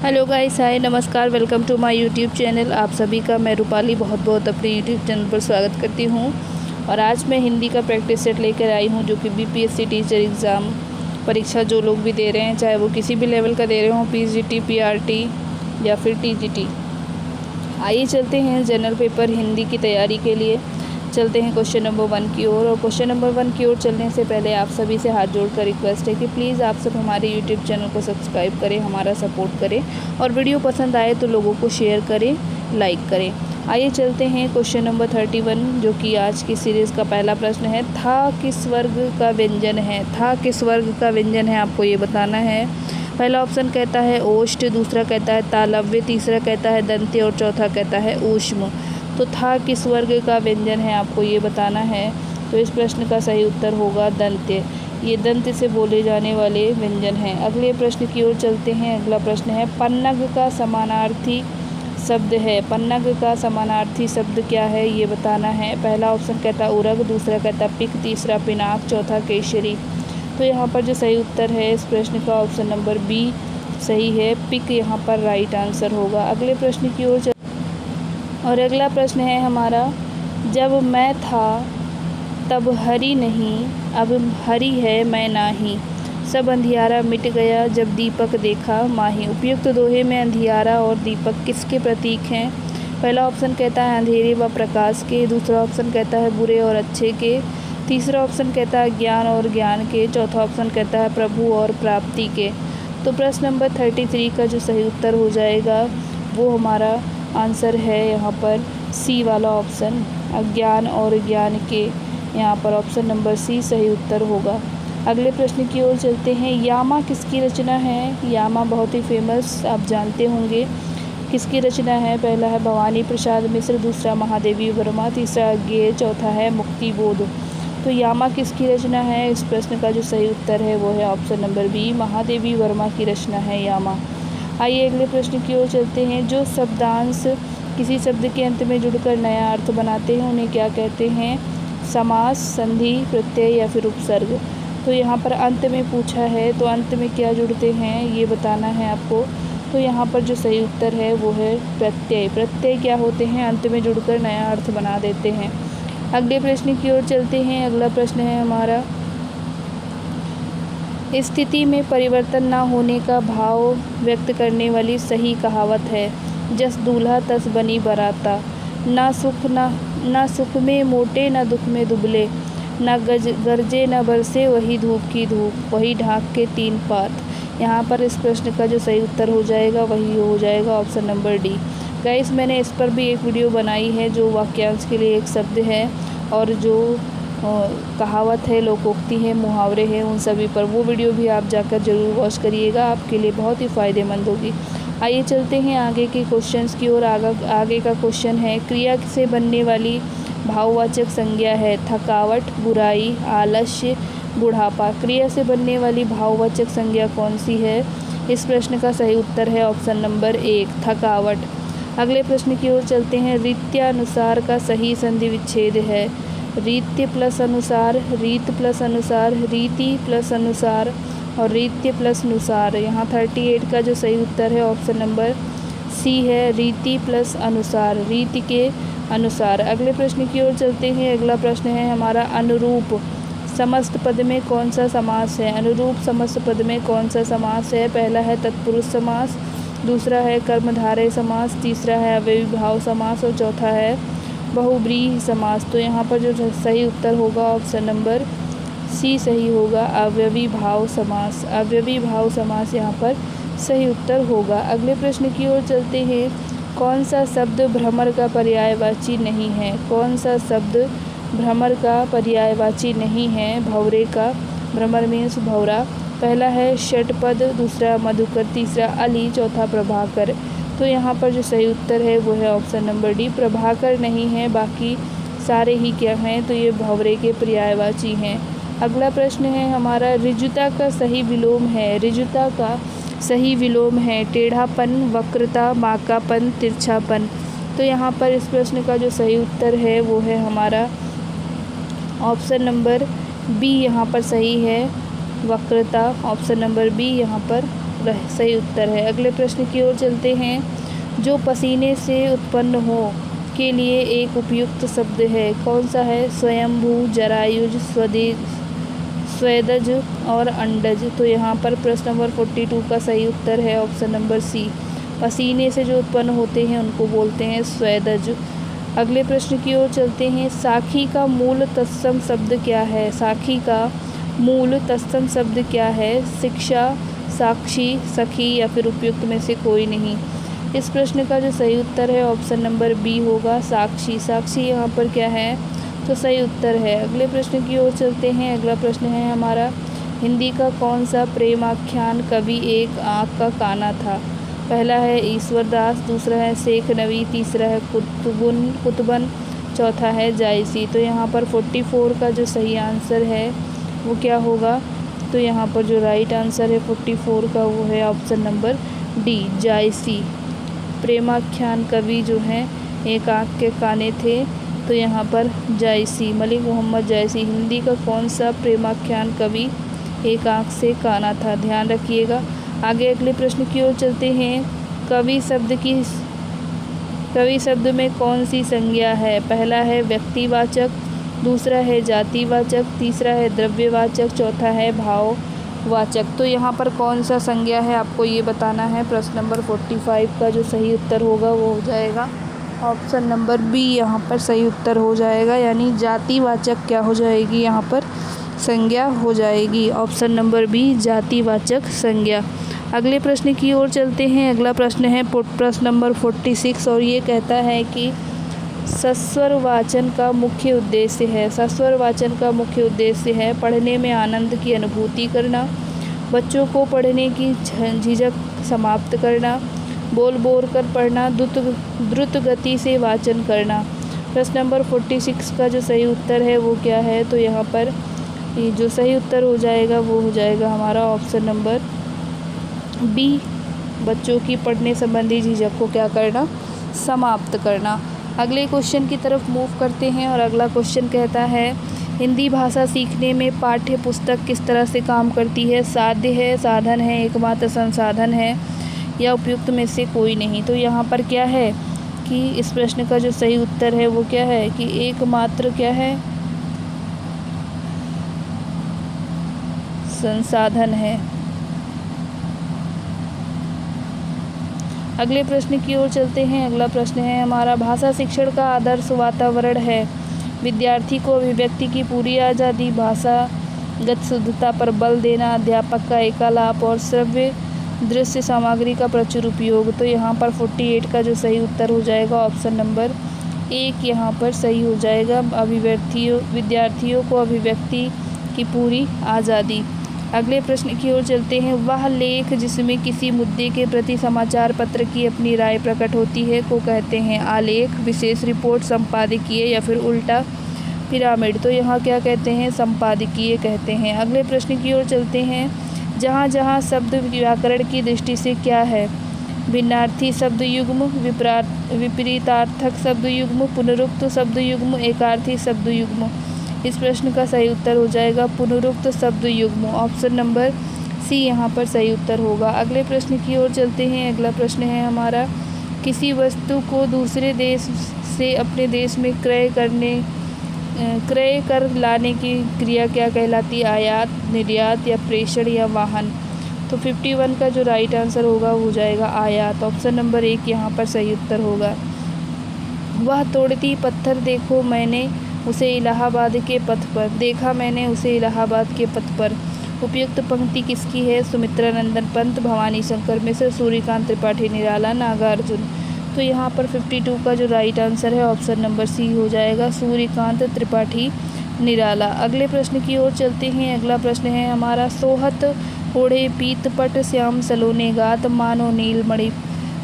Hello guys, hi, नमस्कार, welcome to my YouTube channel. आप सभी का मैं रूपाली बहुत बहुत अपने यूट्यूब चैनल पर स्वागत करती हूं। और आज मैं हिंदी का प्रैक्टिस सेट लेकर आई हूं, जो कि बीपीएससी टीचर एग्ज़ाम परीक्षा जो लोग भी दे रहे हैं, चाहे वो किसी भी लेवल का दे रहे हों, पीजीटी, पीआरटी या फिर टीजीटी। आइए चलते हैं जनरल पेपर हिंदी की तैयारी के लिए। चलते हैं क्वेश्चन नंबर 1 की ओर। और क्वेश्चन नंबर 1 की ओर चलने से पहले आप सभी से हाथ जोड़कर रिक्वेस्ट है कि प्लीज़ आप सब हमारे यूट्यूब चैनल को सब्सक्राइब करें, हमारा सपोर्ट करें और वीडियो पसंद आए तो लोगों को शेयर करें, लाइक करें। आइए चलते हैं क्वेश्चन नंबर 31, जो कि आज की सीरीज़ का पहला प्रश्न है। था किस वर्ग का व्यंजन है? था किस वर्ग का व्यंजन है, आपको ये बताना है। पहला ऑप्शन कहता है ओष्ठ, दूसरा कहता है तालव्य, तीसरा कहता है दंत्य और चौथा कहता है ऊष्म। तो था किस वर्ग का व्यंजन है, आपको ये बताना है। तो इस प्रश्न का सही उत्तर होगा दंत्य। ये दंत्य से बोले जाने वाले व्यंजन हैं। अगले प्रश्न की ओर चलते हैं। अगला प्रश्न है पन्नग का समानार्थी शब्द है। पन्नग का समानार्थी शब्द क्या है, ये बताना है। पहला ऑप्शन कहता है उरग, दूसरा कहता है पिक, तीसरा पिनाक, चौथा केशरी। तो यहाँ पर जो सही उत्तर है इस प्रश्न का ऑप्शन नंबर बी सही है। पिक यहाँ पर राइट आंसर होगा। अगले प्रश्न की ओर और अगला प्रश्न है हमारा, जब मैं था तब हरी नहीं, अब हरी है मैं नाही, सब अंधियारा मिट गया जब दीपक देखा माही। उपयुक्त दोहे में अंधियारा और दीपक किसके प्रतीक हैं? पहला ऑप्शन कहता है अंधेरे व प्रकाश के, दूसरा ऑप्शन कहता है बुरे और अच्छे के, तीसरा ऑप्शन कहता है ज्ञान और ज्ञान के, चौथा ऑप्शन कहता है प्रभु और प्राप्ति के। तो प्रश्न नंबर 33 का जो सही उत्तर हो जाएगा वो हमारा आंसर है यहाँ पर सी वाला ऑप्शन, अज्ञान और ज्ञान के। यहाँ पर ऑप्शन नंबर सी सही उत्तर होगा। अगले प्रश्न की ओर चलते हैं। यामा किसकी रचना है? यामा बहुत ही फेमस, आप जानते होंगे किसकी रचना है। पहला है भवानी प्रसाद मिश्र, दूसरा महादेवी वर्मा, तीसरा अज्ञेय, चौथा है मुक्ति बोध। तो यामा किसकी रचना है? इस प्रश्न का जो सही उत्तर है वो है option number B, Mahadevi Verma की रचना है यामा। आइए अगले प्रश्न की ओर चलते हैं। जो शब्दांश किसी शब्द के अंत में जुड़कर नया अर्थ बनाते हैं उन्हें क्या कहते हैं? समास, संधि, प्रत्यय या फिर उपसर्ग। तो यहाँ पर अंत में पूछा है, तो अंत में क्या जुड़ते हैं ये बताना है आपको। तो यहाँ पर जो सही उत्तर है वो है प्रत्यय। प्रत्यय क्या होते हैं? अंत में जुड़कर नया अर्थ बना देते हैं। अगले प्रश्न की ओर चलते हैं। अगला प्रश्न है हमारा, स्थिति में परिवर्तन ना होने का भाव व्यक्त करने वाली सही कहावत है। जस दूल्हा तस बनी बराता, ना सुख में मोटे, ना दुख में दुबले, ना गरजे ना बरसे वही धूप की धूप, वही ढाक के 3 पात। यहाँ पर इस प्रश्न का जो सही उत्तर हो जाएगा वही हो जाएगा ऑप्शन नंबर डी। गाइस, मैंने इस पर भी एक वीडियो बनाई है जो वाक्यांश के लिए एक शब्द है और जो कहावत है, लोकोक्ति है, मुहावरे हैं, उन सभी पर वो वीडियो भी आप जाकर ज़रूर वॉच करिएगा, आपके लिए बहुत ही फ़ायदेमंद होगी। आइए चलते हैं आगे के क्वेश्चंस की ओर। आगे का क्वेश्चन है, क्रिया से बनने वाली भाववाचक संज्ञा है। थकावट, बुराई, आलस्य, बुढ़ापा। क्रिया से बनने वाली भाववाचक संज्ञा कौन सी है? इस प्रश्न का सही उत्तर है ऑप्शन नंबर 1, थकावट। अगले प्रश्न की ओर चलते हैं। रीत्यानुसार का सही संधि विच्छेद है। रीत्य प्लस अनुसार, रीत प्लस अनुसार, रीति प्लस अनुसार और रीत्य प्लस अनुसार। यहाँ 38 का जो सही उत्तर है ऑप्शन नंबर सी है, रीति प्लस अनुसार, रीति के अनुसार। अगले प्रश्न की ओर चलते हैं। अगला प्रश्न है हमारा, अनुरूप समस्त पद में कौन सा समास है? अनुरूप समस्त पद में कौन सा समास है? पहला है तत्पुरुष समास, दूसरा है कर्मधारय समास, तीसरा है अव्ययीभाव समास और चौथा है बहुब्रीहि समास। तो यहाँ पर जो सही उत्तर होगा ऑप्शन नंबर सी सही होगा, अव्ययीभाव समास। अव्ययीभाव समास यहाँ पर सही उत्तर होगा। अगले प्रश्न की ओर चलते हैं। कौन सा शब्द भ्रमर का पर्यायवाची नहीं है? कौन सा शब्द भ्रमर का पर्यायवाची नहीं है? भंवरे का, भ्रमर मीन्स भंवरा। पहला है षटपद, दूसरा मधुकर, तीसरा अली, चौथा प्रभाकर। तो यहाँ पर जो सही उत्तर है वो है ऑप्शन नंबर डी, प्रभाकर नहीं है, बाकी सारे ही क्या हैं? तो ये भंवरे के पर्यायवाची हैं। अगला प्रश्न है हमारा, ऋजुता का सही विलोम है। ऋजुता का सही विलोम है टेढ़ापन, वक्रता, बांकापन, तिरछापन। तो यहाँ पर इस प्रश्न का जो सही उत्तर है वो है हमारा ऑप्शन नंबर बी, यहाँ पर सही है, वक्रता। ऑप्शन नंबर बी यहाँ पर सही उत्तर है। अगले प्रश्न की ओर चलते हैं। जो पसीने से उत्पन्न हो के लिए एक उपयुक्त शब्द है, कौन सा है? स्वयंभू, जरायुज, स्वेदज और अंडज। तो यहाँ पर प्रश्न नंबर 42 का सही उत्तर है ऑप्शन नंबर सी। पसीने से जो उत्पन्न होते हैं उनको बोलते हैं स्वेदज। अगले प्रश्न की ओर चलते हैं। साखी का मूल तत्सम शब्द क्या है? साखी का मूल तत्सम शब्द क्या है? शिक्षा, साक्षी, सखी या फिर उपयुक्त में से कोई नहीं। इस प्रश्न का जो सही उत्तर है ऑप्शन नंबर बी होगा, साक्षी। साक्षी यहाँ पर क्या है? तो सही उत्तर है। अगले प्रश्न की ओर चलते हैं। अगला प्रश्न है हमारा, हिंदी का कौन सा प्रेमाख्यान कवि एक आँख का काना था? पहला है ईश्वरदास, दूसरा है शेख नवी, तीसरा है कुतुबन, चौथा है जायसी। तो यहाँ पर 44 का जो सही आंसर है वो क्या होगा? तो यहाँ पर जो राइट आंसर है 44 का वो है ऑप्शन नंबर डी, जायसी। प्रेमाख्यान कवि जो हैं एक आँख के काने थे, तो यहाँ पर जायसी, मलिक मोहम्मद जायसी हिंदी का कौन सा प्रेमाख्यान कवि एक आँख से काना था? ध्यान रखिएगा। आगे अगले प्रश्न की ओर चलते हैं। कवि शब्द में कौन सी संज्ञा है? पहला है व्यक्तिवाचक, दूसरा है जातिवाचक, तीसरा है द्रव्यवाचक, चौथा है भाववाचक। तो यहाँ पर कौन सा संज्ञा है आपको ये बताना है। प्रश्न नंबर 45 का जो सही उत्तर होगा वो हो जाएगा ऑप्शन नंबर बी, यहाँ पर सही उत्तर हो जाएगा, यानी जातिवाचक क्या हो जाएगी? यहाँ पर संज्ञा हो जाएगी। ऑप्शन नंबर बी, जातिवाचक संज्ञा। अगले प्रश्न की ओर चलते हैं। अगला प्रश्न है प्रश्न नंबर 46 और ये कहता है कि सस्वर वाचन का मुख्य उद्देश्य है। सस्वर वाचन का मुख्य उद्देश्य है पढ़ने में आनंद की अनुभूति करना, बच्चों को पढ़ने की झिझक समाप्त करना, बोल कर पढ़ना, द्रुत गति से वाचन करना। प्रश्न नंबर 46 का जो सही उत्तर है वो क्या है? तो यहाँ पर जो सही उत्तर हो जाएगा वो हो जाएगा हमारा ऑप्शन नंबर बी, बच्चों की पढ़ने संबंधी झिझक को क्या करना? समाप्त करना। अगले क्वेश्चन की तरफ मूव करते हैं और अगला क्वेश्चन कहता है, हिंदी भाषा सीखने में पाठ्य पुस्तक किस तरह से काम करती है? साध्य है, साधन है, एकमात्र संसाधन है या उपयुक्त में से कोई नहीं। तो यहाँ पर क्या है कि इस प्रश्न का जो सही उत्तर है वो क्या है कि एकमात्र क्या है? संसाधन है। अगले प्रश्न की ओर चलते हैं। अगला प्रश्न है हमारा, भाषा शिक्षण का आदर्श वातावरण है। विद्यार्थी को अभिव्यक्ति की पूरी आज़ादी, भाषागत शुद्धता पर बल देना, अध्यापक का एकालाप और श्रव्य दृश्य सामग्री का प्रचुर उपयोग। तो यहाँ पर 48 का जो सही उत्तर हो जाएगा ऑप्शन नंबर एक, यहाँ पर सही हो जाएगा। विद्यार्थियों को अभिव्यक्ति की पूरी आज़ादी। अगले प्रश्न की ओर चलते हैं। वह लेख जिसमें किसी मुद्दे के प्रति समाचार पत्र की अपनी राय प्रकट होती है को कहते हैं आलेख, विशेष रिपोर्ट, संपादकीय या फिर उल्टा पिरामिड। तो यहाँ क्या कहते हैं? संपादकीय कहते हैं। अगले प्रश्न की ओर चलते हैं। जहाँ जहाँ शब्द व्याकरण की दृष्टि से क्या है? भिन्नार्थी शब्द युग्म, विपरीतार्थक शब्द युग्म, पुनरुक्त शब्द युग्म, एकार्थी शब्द युग्म। इस प्रश्न का सही उत्तर हो जाएगा पुनरुक्त शब्द युग्म, ऑप्शन नंबर सी यहाँ पर सही उत्तर होगा। अगले प्रश्न की ओर चलते हैं। अगला प्रश्न है हमारा, किसी वस्तु को दूसरे देश से अपने देश में क्रय कर लाने की क्रिया क्या कहलाती है? आयात, निर्यात या प्रेषण या वाहन। तो 51 का जो राइट आंसर होगा वो हो जाएगा आयात, ऑप्शन नंबर 1 यहाँ पर सही उत्तर होगा। वह तोड़ती पत्थर देखो मैंने उसे इलाहाबाद के पथ पर, देखा मैंने उसे इलाहाबाद के पथ पर। उपयुक्त पंक्ति किसकी है? सुमित्रानंदन पंत, भवानी शंकर मिश्र, सूर्यकांत त्रिपाठी निराला, नागार्जुन। तो यहाँ पर 52 का जो राइट आंसर है ऑप्शन नंबर सी हो जाएगा, सूर्यकांत त्रिपाठी निराला। अगले प्रश्न की ओर चलते हैं। अगला प्रश्न है हमारा, सोहत ओढ़े पीतपट श्याम सलोने गात, मानो नीलमणि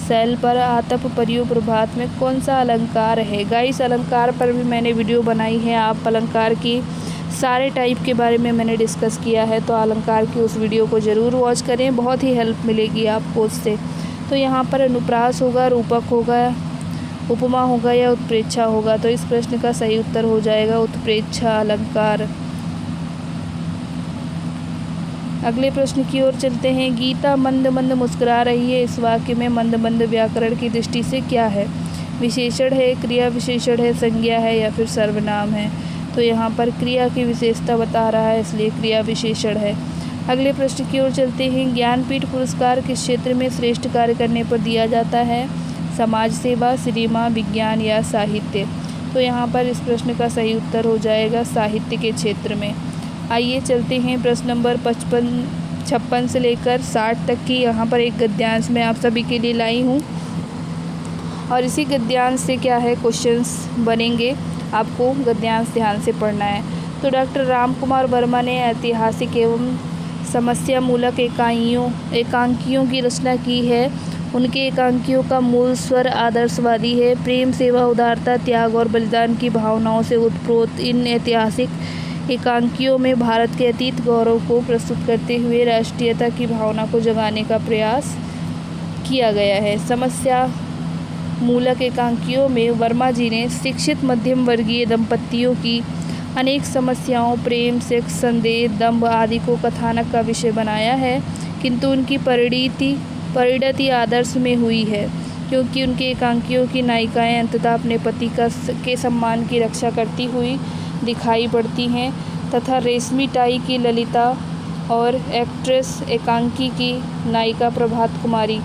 सैल पर आतप परियो प्रभात में कौन सा अलंकार है? गाइस, अलंकार पर भी मैंने वीडियो बनाई है। आप अलंकार की सारे टाइप के बारे में मैंने डिस्कस किया है, तो अलंकार की उस वीडियो को ज़रूर वॉच करें, बहुत ही हेल्प मिलेगी आपको उससे। तो यहाँ पर अनुप्रास होगा, रूपक होगा, उपमा होगा या उत्प्रेक्षा होगा। तो इस प्रश्न का सही उत्तर हो जाएगा उत्प्रेक्षा अलंकार। अगले प्रश्न की ओर चलते हैं। गीता मंद मंद मुस्कुरा रही है, इस वाक्य में मंद मंद व्याकरण की दृष्टि से क्या है? विशेषण है, क्रिया विशेषण है, संज्ञा है या फिर सर्वनाम है? तो यहाँ पर क्रिया की विशेषता बता रहा है, इसलिए क्रिया विशेषण है। अगले प्रश्न की ओर चलते हैं। ज्ञानपीठ पुरस्कार किस क्षेत्र में श्रेष्ठ कार्य करने पर दिया जाता है? समाज सेवा, सिनेमा, विज्ञान या साहित्य? तो यहाँ पर इस प्रश्न का सही उत्तर हो जाएगा साहित्य के क्षेत्र में। आइए चलते हैं प्रश्न नंबर 56 से लेकर 60 तक की यहाँ पर एक गद्यांश मैं आप सभी के लिए लाई हूँ, और इसी गद्यांश से क्या है क्वेश्चंस बनेंगे, आपको गद्यांश ध्यान से पढ़ना है। तो डॉक्टर राम कुमार वर्मा ने ऐतिहासिक एवं समस्या मूलक एकांकियों की रचना की है। उनके एकांकियों का मूल स्वर आदर्शवादी है। प्रेम, सेवा, उदारता, त्याग और बलिदान की भावनाओं से उत्प्रोत इन ऐतिहासिक एकांकियों में भारत के अतीत गौरव को प्रस्तुत करते हुए राष्ट्रीयता की भावना को जगाने का प्रयास किया गया है। समस्या मूलक एकांकियों में वर्मा जी ने शिक्षित मध्यम वर्गीय दंपतियों की अनेक समस्याओं, प्रेम, सेक्स, संदेह, दंभ आदि को कथानक का विषय बनाया है, किंतु उनकी परिणति आदर्श में हुई है, क्योंकि उनके एकांकियों की नायिकाएं अंततः अपने पति के सम्मान की रक्षा करती हुई दिखाई पड़ती हैं, तथा रेशमी टाई की ललिता और एक्ट्रेस एकांकी की नायिका प्रभात कुमारी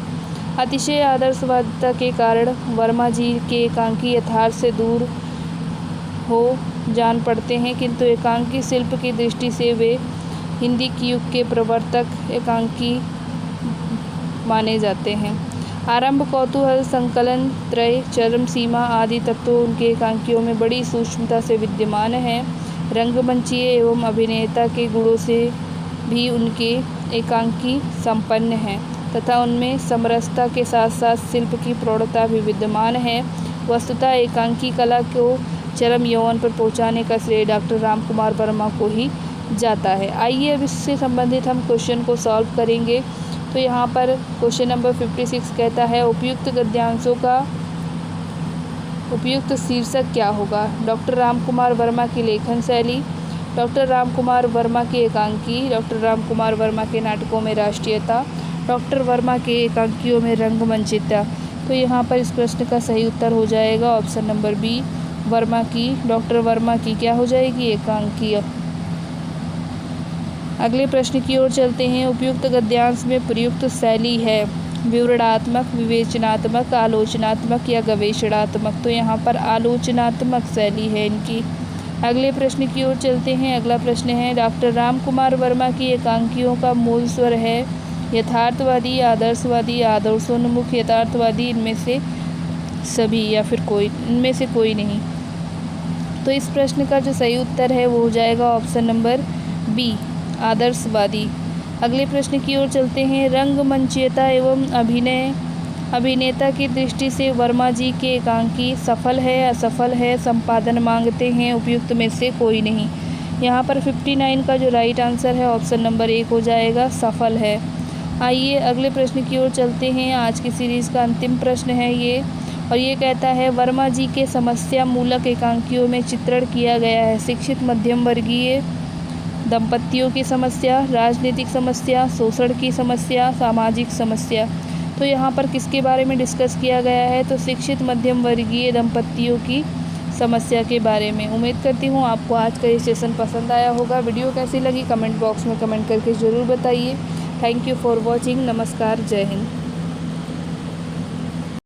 अतिशय आदर्शवादिता के कारण वर्मा जी के एकांकी यथार्थ से दूर हो जान पड़ते हैं, किंतु एकांकी शिल्प की दृष्टि से वे हिंदी की युग के प्रवर्तक एकांकी माने जाते हैं। आरंभ, कौतूहल, संकलन, त्रय, चरम सीमा आदि तत्व उनके एकांकियों में बड़ी सूक्ष्मता से विद्यमान हैं। रंगमंचीय एवं अभिनेता के गुणों से भी उनके एकांकी संपन्न हैं, तथा उनमें समरसता के साथ साथ शिल्प की प्रौढ़ता भी विद्यमान है। वस्तुतः एकांकी कला को चरम यौवन पर पहुंचाने का श्रेय डॉक्टर राम कुमार वर्मा को ही जाता है। आइए अब इससे संबंधित हम क्वेश्चन को सॉल्व करेंगे। तो यहाँ पर क्वेश्चन नंबर 56 कहता है, उपयुक्त गद्यांशों का उपयुक्त शीर्षक क्या होगा? डॉक्टर राम कुमार वर्मा की लेखन शैली, डॉक्टर राम कुमार वर्मा के एकांकी, डॉक्टर राम कुमार वर्मा के नाटकों में राष्ट्रीयता, डॉक्टर वर्मा के एकांकियों में रंगमंचिता। तो यहाँ पर इस प्रश्न का सही उत्तर हो जाएगा ऑप्शन नंबर बी, वर्मा की, डॉक्टर वर्मा की क्या हो जाएगी? एकांकीय। अगले प्रश्न की ओर चलते हैं। उपयुक्त गद्यांश में प्रयुक्त शैली है विवरणात्मक, विवेचनात्मक, आलोचनात्मक या गवेषणात्मक? तो यहाँ पर आलोचनात्मक शैली है इनकी। अगले प्रश्न की ओर चलते हैं। अगला प्रश्न है, डॉक्टर राम कुमार वर्मा की एकांकियों का मूल स्वर है यथार्थवादी, आदर्शवादी, आदर्शोन्मुख, यथार्थवादी, इनमें से सभी या फिर कोई, इनमें से कोई नहीं? तो इस प्रश्न का जो सही उत्तर है वो हो जाएगा ऑप्शन नंबर बी, आदर्शवादी। अगले प्रश्न की ओर चलते हैं। रंगमंचीयता एवं अभिनेता की दृष्टि से वर्मा जी के एकांकी सफल है, असफल है, संपादन मांगते हैं, उपयुक्त में से कोई नहीं? यहाँ पर 59 का जो राइट आंसर है ऑप्शन नंबर 1 हो जाएगा, सफल है। आइए अगले प्रश्न की ओर चलते हैं। आज की सीरीज़ का अंतिम प्रश्न है ये, और ये कहता है, वर्मा जी के समस्या मूलक एकांकियों में चित्रण किया गया है शिक्षित मध्यम वर्गीय दंपतियों की समस्या, राजनीतिक समस्या, शोषण की समस्या, सामाजिक समस्या। तो यहाँ पर किसके बारे में डिस्कस किया गया है? तो शिक्षित मध्यम वर्गीय दंपतियों की समस्या के बारे में। उम्मीद करती हूँ आपको आज का ये सेशन पसंद आया होगा। वीडियो कैसी लगी कमेंट बॉक्स में कमेंट करके ज़रूर बताइए। Thank you for watching. नमस्कार, जय हिंद।